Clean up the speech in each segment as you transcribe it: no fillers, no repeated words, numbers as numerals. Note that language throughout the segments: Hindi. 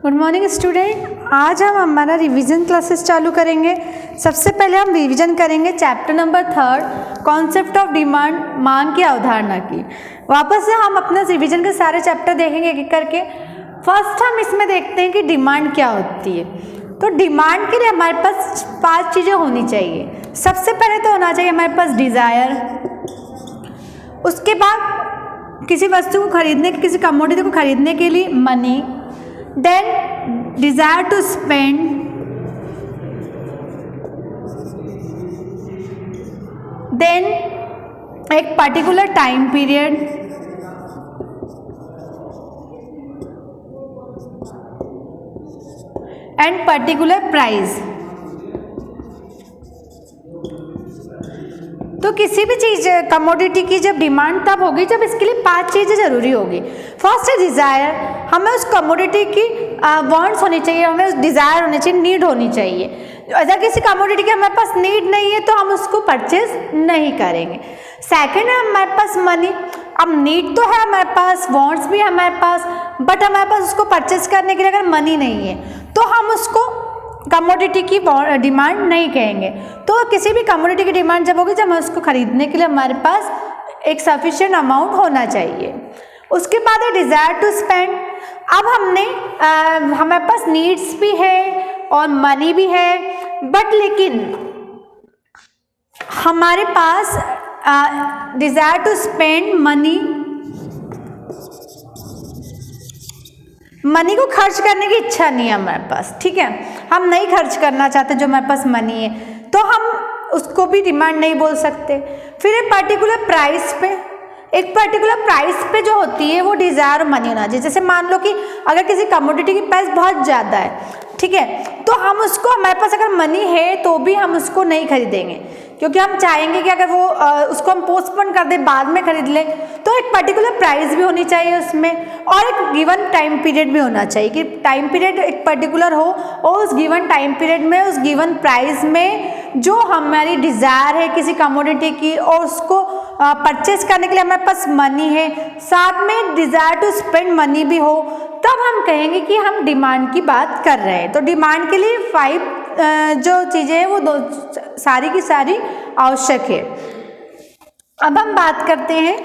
Good morning student. आज हम हमारा रिवीजन क्लासेस चालू करेंगे। सबसे पहले हम रिवीजन करेंगे chapter number 3 concept of demand, मांग की अवधारणा की। वापस से हम अपना रिवीजन के सारे चैप्टर देखेंगे एक एक करके। फर्स्ट हम इसमें देखते हैं कि डिमांड क्या होती है। तो डिमांड के लिए हमारे पास 5 चीज़ें होनी चाहिए। सबसे पहले तो होना चाहिए हमारे पास डिज़ायर, उसके बाद किसी वस्तु को खरीदने, किसी कमोडिटी को खरीदने के लिए money, then desire to spend, then एक particular time period, and particular price। तो किसी भी चीज़ कमोडिटी की जब डिमांड तब होगी जब इसके लिए 5 चीज़ें ज़रूरी होगी। फर्स्ट है डिज़ायर, हमें उस कमोडिटी की वांट्स होनी चाहिए, हमें उस डिज़ायर होनी चाहिए, नीड होनी चाहिए। अगर किसी कमोडिटी की हमारे पास नीड नहीं है तो हम उसको परचेज नहीं करेंगे। सेकंड है हमारे पास मनी। अब नीड तो है हमारे पास, वांट्स भी है हमारे पास, बट हमारे पास उसको परचेज करने के लिए अगर मनी नहीं है तो हम उसको कमोडिटी की डिमांड नहीं कहेंगे। तो किसी भी कमोडिटी की डिमांड जब होगी जब हम उसको खरीदने के लिए हमारे पास एक सफिशिएंट अमाउंट होना चाहिए। उसके बाद है डिज़ायर टू स्पेंड। अब हमने हमारे पास नीड्स भी है और मनी भी है, बट लेकिन हमारे पास डिज़ायर टू स्पेंड मनी को खर्च करने की इच्छा नहीं है हमारे पास, ठीक है। हम नहीं खर्च करना चाहते जो हमारे पास मनी है, तो हम उसको भी डिमांड नहीं बोल सकते। फिर एक पर्टिकुलर प्राइस पे जो होती है वो डिज़ायर और मनी होना चाहिए। जैसे मान लो कि अगर किसी कमोडिटी की प्राइस बहुत ज़्यादा है, ठीक है, तो हम उसको, हमारे पास अगर मनी है तो भी हम उसको नहीं खरीदेंगे, क्योंकि हम चाहेंगे कि अगर वो उसको हम पोस्टपोन कर दें, बाद में खरीद लें। तो एक पर्टिकुलर प्राइस भी होनी चाहिए उसमें, और एक गिवन टाइम पीरियड भी होना चाहिए कि टाइम पीरियड एक पर्टिकुलर हो और उस गिवन टाइम पीरियड में उस गिवन प्राइस में जो हमारी डिज़ायर है किसी कमोडिटी की और उसको परचेज करने के लिए हमारे पास मनी है, साथ में डिज़ायर टू स्पेंड मनी भी हो, तब हम कहेंगे कि हम डिमांड की बात कर रहे हैं। तो डिमांड के लिए 5 जो चीज़ें हैं वो सारी की सारी आवश्यक है। अब हम बात करते हैं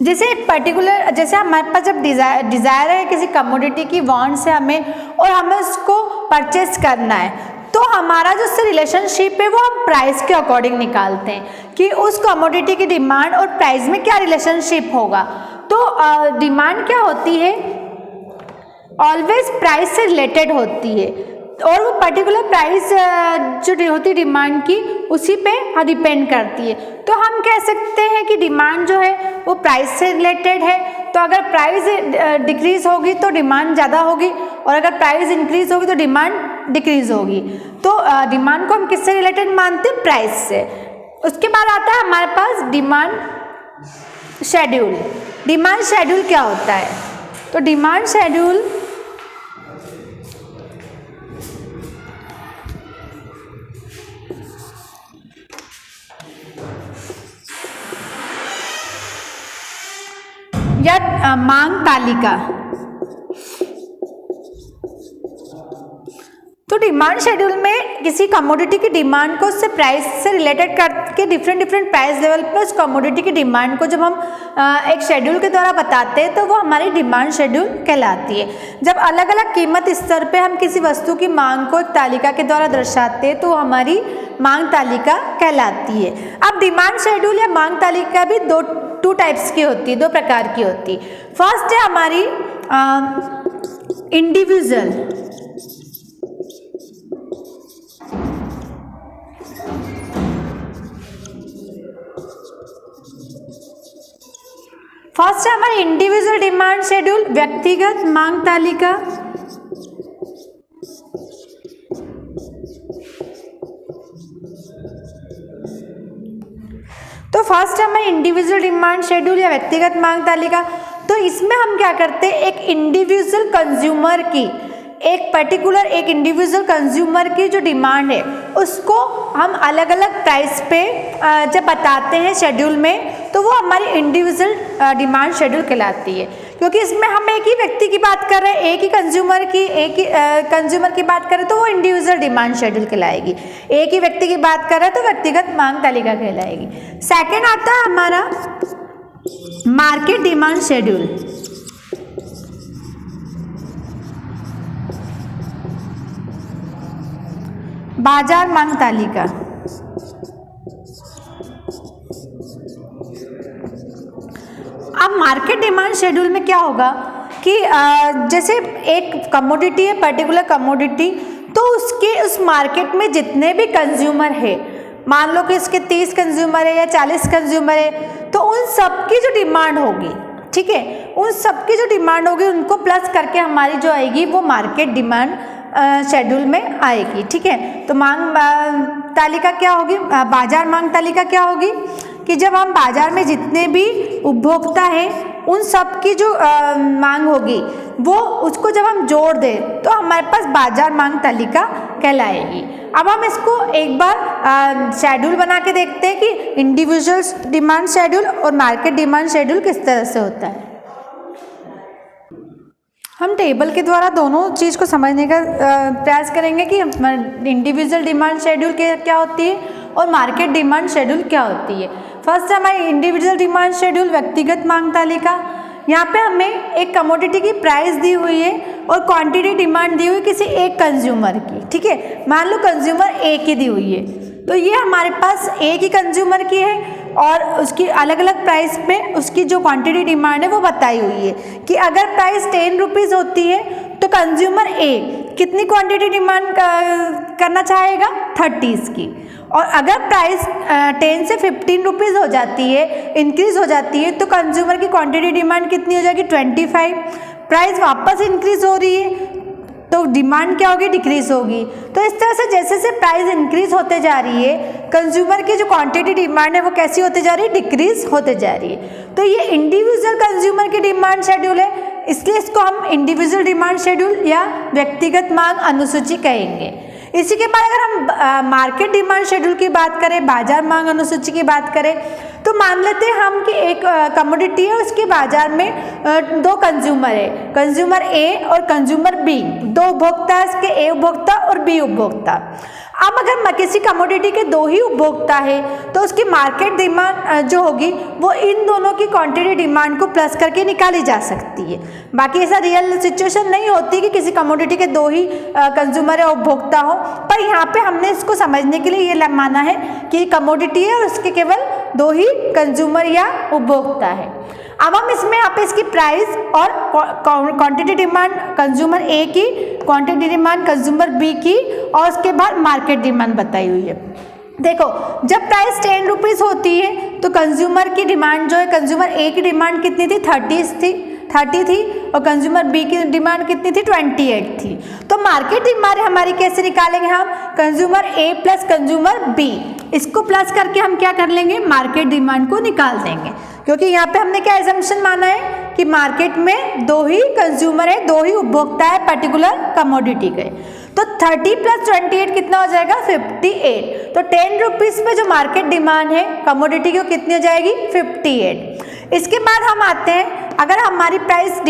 जैसे एक पर्टिकुलर, जैसे हमारे पास जब डिज़ायर है किसी कमोडिटी की, वांट्स है हमें और हमें उसको परचेज करना है, तो हमारा जो उससे रिलेशनशिप है वो हम प्राइस के अकॉर्डिंग निकालते हैं कि उस कमोडिटी की डिमांड और प्राइस में क्या रिलेशनशिप होगा। तो डिमांड क्या होती है, ऑलवेज प्राइस से रिलेटेड होती है, और वो पर्टिकुलर प्राइस जो होती है डिमांड की उसी पे डिपेंड करती है। तो हम कह सकते हैं कि डिमांड जो है वो प्राइस से रिलेटेड है। तो अगर प्राइस डिक्रीज होगी तो डिमांड ज़्यादा होगी, और अगर प्राइस इंक्रीज होगी तो डिमांड डिक्रीज होगी। तो डिमांड को हम किससे रिलेटेड मानते हैं, प्राइस से। उसके बाद आता है हमारे पास डिमांड शेड्यूल। डिमांड शेड्यूल क्या होता है, तो डिमांड शेड्यूल या मांग तालिका। तो डिमांड शेड्यूल में किसी कमोडिटी की डिमांड को उससे प्राइस से रिलेटेड करके डिफरेंट प्राइस लेवल पर उस कमोडिटी की डिमांड को जब हम एक शेड्यूल के द्वारा बताते हैं तो वो हमारी डिमांड शेड्यूल कहलाती है। जब अलग अलग कीमत स्तर पे हम किसी वस्तु की मांग को एक तालिका के द्वारा दर्शाते हैं तो वो हमारी मांग तालिका कहलाती है। अब डिमांड शेड्यूल या मांग तालिका भी टू टाइप्स की होती है, 2 प्रकार की होती है। फर्स्ट है हमारी इंडिविजुअल। फर्स्ट है हमारी इंडिविजुअल डिमांड शेड्यूल, व्यक्तिगत मांग तालिका। तो फर्स्ट है हमारी इंडिविजुअल डिमांड शेड्यूल या व्यक्तिगत मांग तालिका। तो इसमें हम क्या करते हैं, एक इंडिविजुअल कंज्यूमर की एक इंडिविजुअल कंज्यूमर की जो डिमांड है उसको हम अलग अलग प्राइस पे जब बताते हैं शेड्यूल में, तो वो हमारी इंडिविजुअल डिमांड शेड्यूल कहलाती है, क्योंकि इसमें हम एक ही व्यक्ति की बात कर रहे हैं, एक ही कंज्यूमर की बात करें तो वो इंडिविजुअल डिमांड शेड्यूल कहलाएगी। एक ही व्यक्ति की बात कर रहे हैं तो व्यक्तिगत मांग तालिका कहलाएगी। सेकंड आता है हमारा मार्केट डिमांड शेड्यूल। बाजार मांग तालिका। अब मार्केट डिमांड शेड्यूल में क्या होगा कि जैसे एक कमोडिटी है, पर्टिकुलर कमोडिटी, तो उस मार्केट में जितने भी कंज्यूमर है, मान लो कि इसके 30 कंज्यूमर है या 40 कंज्यूमर है, तो उन सब की जो डिमांड होगी, ठीक है, उन सब की जो डिमांड होगी उनको प्लस करके हमारी जो आएगी वो मार्केट डिमांड शेड्यूल में आएगी। ठीक है, तो मांग तालिका क्या होगी, बाजार मांग तालिका क्या होगी कि जब हम बाजार में जितने भी उपभोक्ता है उन सब की जो मांग होगी वो उसको जब हम जोड़ दें तो हमारे पास बाजार मांग तालिका कहलाएगी। अब हम इसको एक बार शेड्यूल बना के देखते हैं कि इंडिविजुअल डिमांड शेड्यूल और मार्केट डिमांड शेड्यूल किस तरह से होता है। हम टेबल के द्वारा दोनों चीज़ को समझने का प्रयास करेंगे कि इंडिविजुअल डिमांड शेड्यूल क्या होती है और मार्केट डिमांड शेड्यूल क्या होती है। फर्स्ट हमारी इंडिविजुअल डिमांड शेड्यूल, व्यक्तिगत मांग तालिका। यहाँ पे हमें एक कमोडिटी की प्राइस दी हुई है और क्वांटिटी डिमांड दी हुई किसी एक कंज्यूमर की। ठीक है, मान लो कंज्यूमर ए की दी हुई है, तो ये हमारे पास एक ही कंज्यूमर की है और उसकी अलग अलग प्राइस में उसकी जो क्वांटिटी डिमांड है वो बताई हुई है कि अगर प्राइस 10 रुपीज़ होती है तो कंज्यूमर ए कितनी क्वांटिटी डिमांड करना चाहेगा, 30 की। और अगर प्राइस 10 से 15 रुपीज़ हो जाती है, इंक्रीज हो जाती है, तो कंज्यूमर की क्वांटिटी डिमांड कितनी हो जाएगी, 25। प्राइस वापस इंक्रीज हो रही है तो डिमांड क्या होगी, डिक्रीज होगी। तो इस तरह से जैसे जैसे प्राइस इंक्रीज होते जा रही है, कंज्यूमर की जो क्वांटिटी डिमांड है वो कैसी होते जा रही है, डिक्रीज होते जा रही है। तो ये इंडिविजुअल कंज्यूमर की डिमांड शेड्यूल है, इसलिए इसको हम इंडिविजुअल डिमांड शेड्यूल या व्यक्तिगत मांग अनुसूची कहेंगे। इसी के बाद अगर हम मार्केट डिमांड शेड्यूल की बात करें, बाजार मांग अनुसूची की बात करें, तो मान लेते हैं हम कि एक कमोडिटी है, उसके बाजार में दो कंज्यूमर है, कंज्यूमर ए और कंज्यूमर बी, दो उपभोक्ता है, इसके ए उपभोक्ता और बी उपभोक्ता। अब अगर किसी कमोडिटी के दो ही उपभोक्ता है तो उसकी मार्केट डिमांड जो होगी वो इन दोनों की क्वांटिटी डिमांड को प्लस करके निकाली जा सकती है। बाकी ऐसा रियल सिचुएशन नहीं होती कि किसी कमोडिटी के दो ही कंज्यूमर या उपभोक्ता हो, पर यहाँ पे हमने इसको समझने के लिए ये माना है कि कमोडिटी है और उसके केवल दो ही कंज्यूमर या उपभोक्ता है। अब हम इसमें यहाँ पे इसकी प्राइस और क्वांटिटी डिमांड कंज्यूमर ए की, क्वांटिटी डिमांड कंज्यूमर बी की और उसके बाद मार्केट डिमांड बताई हुई है। देखो, जब प्राइस 10 रुपीज़ होती है तो कंज्यूमर की डिमांड जो है, कंज्यूमर ए की डिमांड कितनी थी, 30 थी और कंज्यूमर बी की डिमांड कितनी थी, 28 थी। तो मार्केट डिमांड हमारी कैसे निकालेंगे हम, consumer A plus consumer B, इसको प्लस करके हम क्या कर लेंगे, मार्केट डिमांड को निकाल देंगे। क्योंकि यहाँ पे हमने क्या एजम्पशन माना है कि मार्केट में दो ही कंज्यूमर है, दो ही उपभोक्ता है पर्टिकुलर कमोडिटी के। तो 30 प्लस 28 कितना हो जाएगा, 58। तो 10 रुपीज़ पे जो मार्केट डिमांड है कमोडिटी की वो कितनी हो जाएगी, 58। इसके बाद हम आते हैं, अगर हमारी प्राइस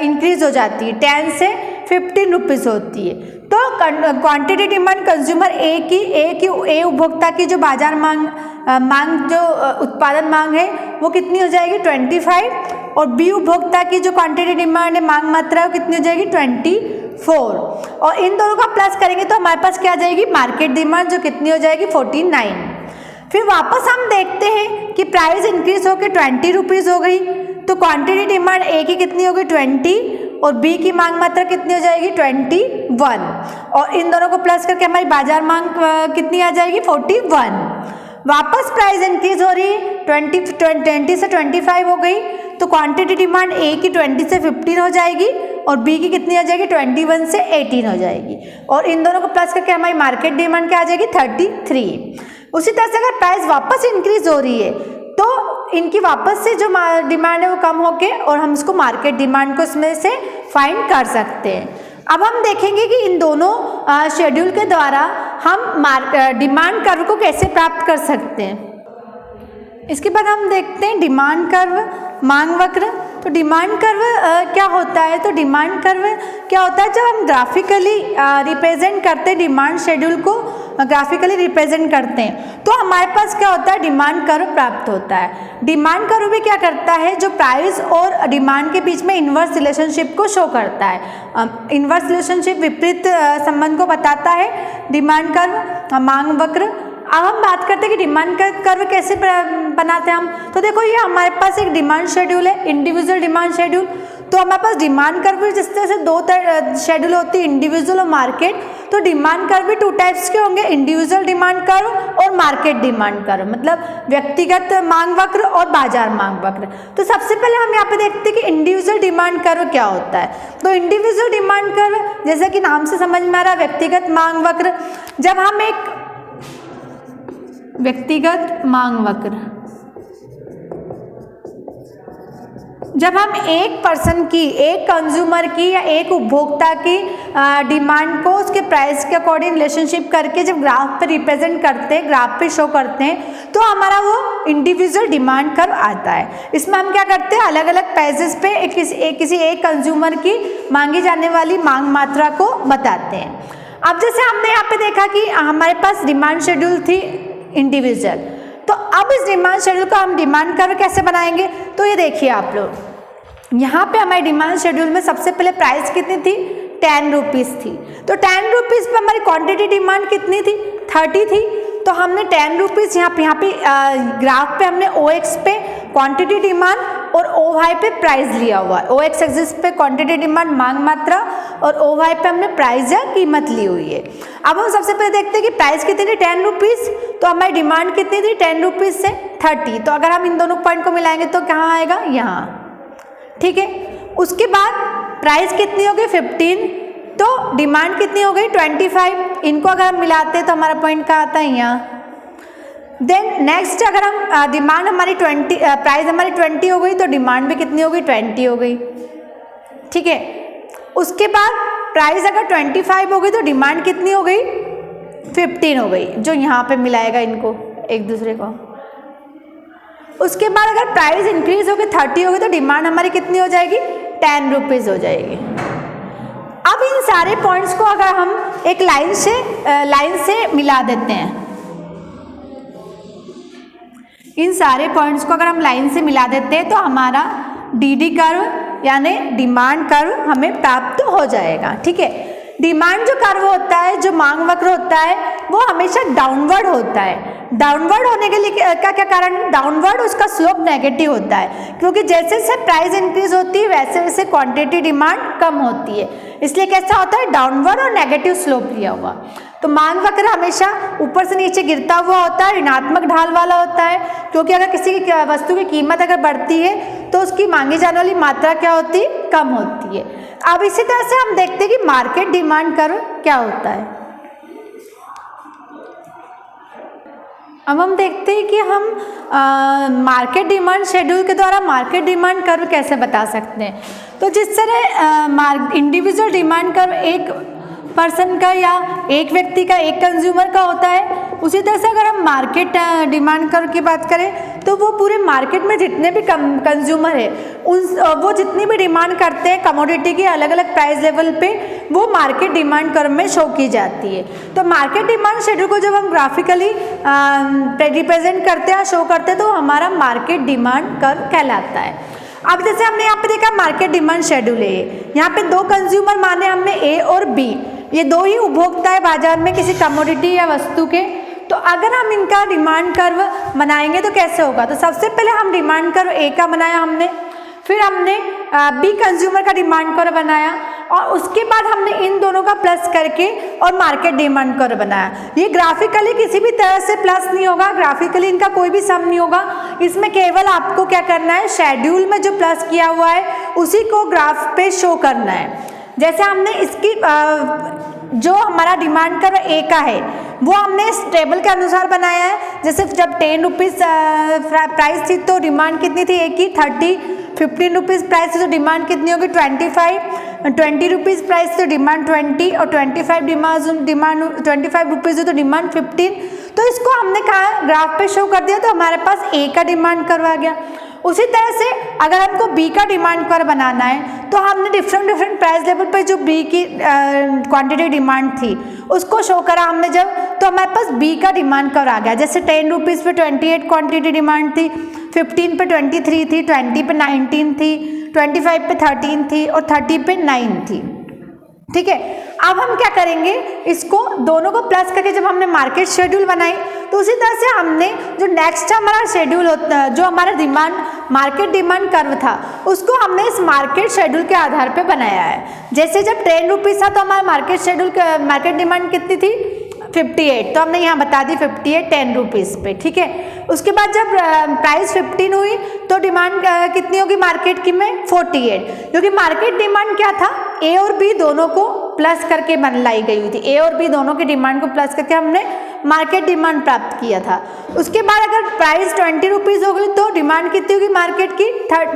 इंक्रीज हो जाती है, 10 से 15 रुपीज़ होती है, तो क्वांटिटी डिमांड कंज्यूमर ए उपभोक्ता की जो बाजार मांग जो उत्पादन मांग है वो कितनी हो जाएगी, 25। और बी उपभोक्ता की जो क्वांटिटी डिमांड है, मांग मात्रा है, वो कितनी हो जाएगी, 24। और इन दोनों का प्लस करेंगे तो हमारे पास क्या आ जाएगी, मार्केट डिमांड, जो कितनी हो जाएगी, 49। फिर वापस हम देखते हैं कि प्राइस इंक्रीज होकर 20 रुपीज़ हो गई, तो क्वांटिटी डिमांड ए की कितनी होगी, 20 और बी की मांग मात्रा कितनी हो जाएगी, 21। और इन दोनों को प्लस करके हमारी बाजार मांग कितनी आ जाएगी, 41। वापस प्राइस इंक्रीज हो रही है, 20 से 25 हो गई, तो क्वांटिटी डिमांड ए की 20 से 15 हो जाएगी और बी की कितनी आ जाएगी, 21 से 18 हो जाएगी। और इन दोनों को प्लस करके हमारी मार्केट डिमांड क्या आ जाएगी, 33। उसी तरह से अगर प्राइस वापस इंक्रीज हो रही है तो इनकी वापस से जो डिमांड है वो कम होके और हम इसको मार्केट डिमांड को इसमें से फाइंड कर सकते हैं। अब हम देखेंगे कि इन दोनों शेड्यूल के द्वारा हम डिमांड कर्व को कैसे प्राप्त कर सकते हैं। इसके बाद हम देखते हैं डिमांड कर्व, मांग वक्र। तो डिमांड कर्व क्या होता है? तो डिमांड कर्व क्या होता है? जब हम ग्राफिकली रिप्रेजेंट करते हैं, डिमांड शेड्यूल को ग्राफिकली रिप्रेजेंट करते हैं, तो हमारे पास क्या होता है? डिमांड कर्व प्राप्त होता है। डिमांड कर्व भी क्या करता है? जो प्राइस और डिमांड के बीच में इन्वर्स रिलेशनशिप को शो करता है। इन्वर्स रिलेशनशिप, विपरीत संबंध को बताता है डिमांड कर्व, मांग वक्र। अब हम बात करते हैं कि डिमांड कर्व कैसे बनाते हैं हम। तो देखो, ये हमारे पास एक डिमांड शेड्यूल है, इंडिविजुअल डिमांड शेड्यूल। तो हमारे पास डिमांड कर्व भी जिस तरह से दो शेड्यूल होती है, इंडिविजुअल और मार्केट। तो डिमांड कर्व भी टू टाइप्स के होंगे, इंडिविजुअल डिमांड कर्व और मार्केट डिमांड कर्व, मतलब व्यक्तिगत मांग वक्र और बाजार मांग वक्र। तो सबसे पहले हम यहाँ पे देखते हैं कि इंडिविजुअल डिमांड कर्व क्या होता है। तो इंडिविजुअल डिमांड कर्व, जैसे कि नाम से समझ में आ रहा है, व्यक्तिगत मांग वक्र। जब हम एक व्यक्तिगत मांग वक्र, जब हम एक पर्सन की, एक कंज्यूमर की या एक उपभोक्ता की डिमांड को उसके प्राइस के अकॉर्डिंग रिलेशनशिप करके जब ग्राफ पे रिप्रेजेंट करते हैं, ग्राफ पे शो करते हैं, तो हमारा वो इंडिविजुअल डिमांड कर्व आता है। इसमें हम क्या करते हैं? अलग अलग प्राइसेस पे किसी एक कंज्यूमर की मांगी जाने वाली मांग मात्रा को बताते हैं। अब जैसे हमने यहाँ पे देखा कि हमारे पास डिमांड शेड्यूल थी इंडिविजुअल, तो अब इस डिमांड शेड्यूल को हम डिमांड कर्व कैसे बनाएंगे? तो ये देखिए आप लोग, यहाँ पे हमारे डिमांड शेड्यूल में सबसे पहले प्राइस कितनी थी? 10 रुपीज़ थी। तो 10 रुपीज़ पे हमारी क्वांटिटी डिमांड कितनी थी? 30 थी। तो हमने 10 रुपीज़ यहाँ पे ग्राफ पे हमने OX पे क्वांटिटी डिमांड और OY पे प्राइस लिया हुआ है। OX एक्सिस पे क्वांटिटी डिमांड मांग मात्रा और OY पे हमने प्राइस या कीमत ली हुई है। अब हम सबसे पहले देखते हैं कि प्राइस कितनी थी? 10 रुपीज़। तो हमारी डिमांड कितनी थी? 10 रुपीज़ से 30। तो अगर हम इन दोनों पॉइंट को मिलाएंगे तो कहाँ आएगा? यहाँ, ठीक है। उसके बाद प्राइस कितनी हो गई? 15। तो डिमांड कितनी हो गई? 25। इनको अगर हम मिलाते हैं तो हमारा पॉइंट कहाँ आता है? यहाँ। देन नेक्स्ट, अगर हम डिमांड हमारी 20, प्राइस हमारी 20 हो गई, तो डिमांड भी कितनी हो गई? 20 हो गई, ठीक है। उसके बाद प्राइस अगर 25 हो गई तो डिमांड कितनी हो गई? 15 हो गई, जो यहाँ पे मिलाएगा इनको एक दूसरे को। उसके बाद अगर प्राइस इंक्रीज हो गई, 30 हो गई, तो डिमांड हमारी कितनी हो जाएगी? 10 रुपीज़ हो जाएगी। अब इन सारे पॉइंट्स को अगर हम एक लाइन से मिला देते हैं, इन सारे पॉइंट्स को अगर हम लाइन से मिला देते हैं तो हमारा DD कर्व यानी डिमांड कर्व हमें प्राप्त हो जाएगा, ठीक है। डिमांड जो कर्व होता है, जो मांग वक्र होता है, वो हमेशा डाउनवर्ड होता है। डाउनवर्ड होने के लिए क्या कारण? डाउनवर्ड, उसका स्लोप नेगेटिव होता है, क्योंकि जैसे जैसे प्राइस इंक्रीज होती है वैसे वैसे क्वांटिटी डिमांड कम होती है, इसलिए कैसा होता है? डाउनवर्ड और नेगेटिव स्लोप लिया हुआ। तो मांग वक्र हमेशा ऊपर से नीचे गिरता हुआ होता है, ऋणात्मक ढाल वाला होता है, क्योंकि अगर किसी की वस्तु की कीमत अगर बढ़ती है तो उसकी मांगी जाने वाली मात्रा क्या होती है? कम होती है। अब इसी तरह से हम देखते हैं कि मार्केट डिमांड कर्व क्या होता है। अब हम देखते हैं कि हम मार्केट डिमांड शेड्यूल के द्वारा मार्केट डिमांड कर्व कैसे बता सकते हैं। तो जिस तरह इंडिविजुअल डिमांड कर्व एक पर्सन का या एक व्यक्ति का, एक कंज्यूमर का होता है, उसी तरह से अगर हम मार्केट डिमांड कर्व की बात करें तो वो पूरे मार्केट में जितने भी कंज्यूमर है वो जितनी भी डिमांड करते हैं कमोडिटी के अलग अलग प्राइस लेवल पे, वो मार्केट डिमांड कर्व में शो की जाती है। तो मार्केट डिमांड शेड्यूल को जब हम ग्राफिकली रिप्रेजेंट करते हैं, शो करते हैं, तो हमारा मार्केट डिमांड कर्व कहलाता है। अब जैसे हमने यहाँ पे देखा मार्केट डिमांड शेड्यूल है, यहाँ पे दो कंज्यूमर माने हमने A और B, ये दो ही उपभोक्ता है बाजार में किसी कमोडिटी या वस्तु के। तो अगर हम इनका डिमांड कर्व बनाएंगे तो कैसे होगा? तो सबसे पहले हम डिमांड कर्व A का बनाया हमने, फिर हमने B कंज्यूमर का डिमांड कर्व बनाया, और उसके बाद हमने इन दोनों का प्लस करके और मार्केट डिमांड कर्व बनाया। ये ग्राफिकली किसी भी तरह से प्लस नहीं होगा, ग्राफिकली इनका कोई भी सम नहीं होगा। इसमें केवल आपको क्या करना है? शेड्यूल में जो प्लस किया हुआ है उसी को ग्राफ पे शो करना है। जैसे हमने इसकी जो हमारा डिमांड कर्व A का है वो हमने इस टेबल के अनुसार बनाया है। जैसे जब 10 रुपीज़ प्राइस थी तो डिमांड कितनी थी A की? 30। 15 रुपीज़ प्राइस थी तो डिमांड कितनी होगी? 25। 20 रुपीज़ प्राइस तो डिमांड 20 और 25 रुपीज़ हो तो डिमांड 15। तो इसको हमने कहा ग्राफ पे शो कर दिया, तो हमारे पास ए का डिमांड कर्व आ गया। उसी तरह से अगर हमको बी का डिमांड कर्व बनाना है तो हमने डिफरेंट प्राइस लेवल पे जो बी की क्वांटिटी डिमांड थी उसको शो करा हमने जब, तो हमारे पास बी का डिमांड कर्व आ गया। जैसे 10 रुपीज़ पे 28 क्वांटिटी डिमांड थी, 15 पे 23 थी, 20 पे 19 थी, 25 पे 13 थी और 30 पे 9 थी। ठीक है, अब हम क्या करेंगे, इसको दोनों को प्लस करके जब हमने मार्केट शेड्यूल बनाई तो उसी तरह से हमने जो नेक्स्ट हमारा शेड्यूल होता, जो हमारा डिमांड मार्केट डिमांड कर्व था उसको हमने इस मार्केट शेड्यूल के आधार पे बनाया है। जैसे जब 10 रुपीज़ था तो हमारा मार्केट डिमांड कितनी थी 58, तो हमने यहाँ बता दी 58 10 रुपीज़ पे। ठीक है, उसके बाद जब प्राइस 15 हुई तो डिमांड कितनी होगी मार्केट की में 48, क्योंकि मार्केट डिमांड क्या था, ए और बी दोनों को प्लस करके लाई गई हुई थी। ए और बी दोनों की डिमांड को प्लस करके हमने मार्केट डिमांड प्राप्त किया था। उसके बाद अगर प्राइस 20 रुपीज़ हो गई तो डिमांड कितनी होगी मार्केट की,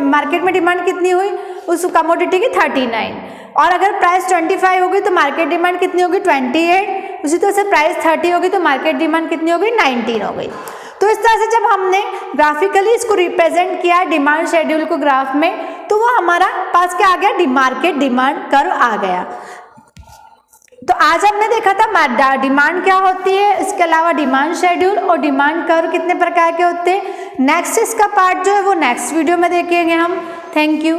मार्केट में डिमांड कितनी हुई उस कमोडिटी की 39, और अगर प्राइस 25 होगी तो मार्केट डिमांड कितनी होगी 28, उसी तरह से प्राइस 30 होगी तो मार्केट डिमांड कितनी होगी 19 हो गई। तो इस तरह से जब हमने ग्राफिकली इसको रिप्रेजेंट किया डिमांड शेड्यूल को ग्राफ में, तो वो हमारा पास क्या आ गया, मार्केट डिमांड कर्व आ गया। तो आज हमने देखा था डिमांड क्या होती है, इसके अलावा डिमांड शेड्यूल और डिमांड कर्व कितने प्रकार के होते हैं। नेक्स्ट इसका पार्ट जो है वो नेक्स्ट वीडियो में देखेंगे हम। Thank you.